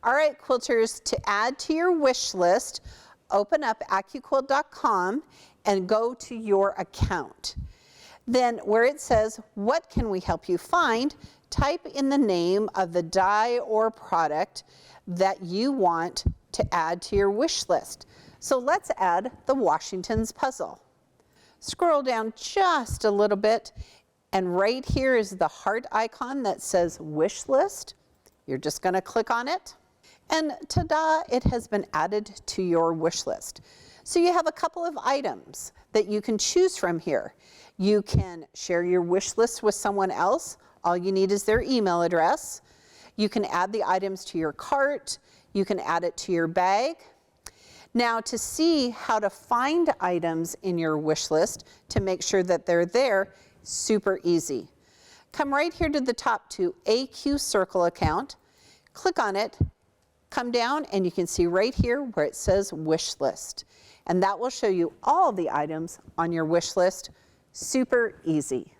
All right, quilters, to add to your wish list, open up AccuQuilt.com and go to your account. Then where it says, what can we help you find, type in the name of the die or product that you want to add to your wish list. So let's add the Washington's puzzle. Scroll down just a little bit, and right here is the heart icon that says wish list. You're just going to click on it, and ta-da, it has been added to your wish list. So you have a couple of items that you can choose from here. You can share your wish list with someone else. All you need is their email address. You can add the items to your cart. You can add it to your bag. Now, to see how to find items in your wish list to make sure that they're there, super easy. Come right here to the top to AccuCircle account, click on it, come down, and you can see right here where it says wish list. And that will show you all the items on your wish list. Super easy.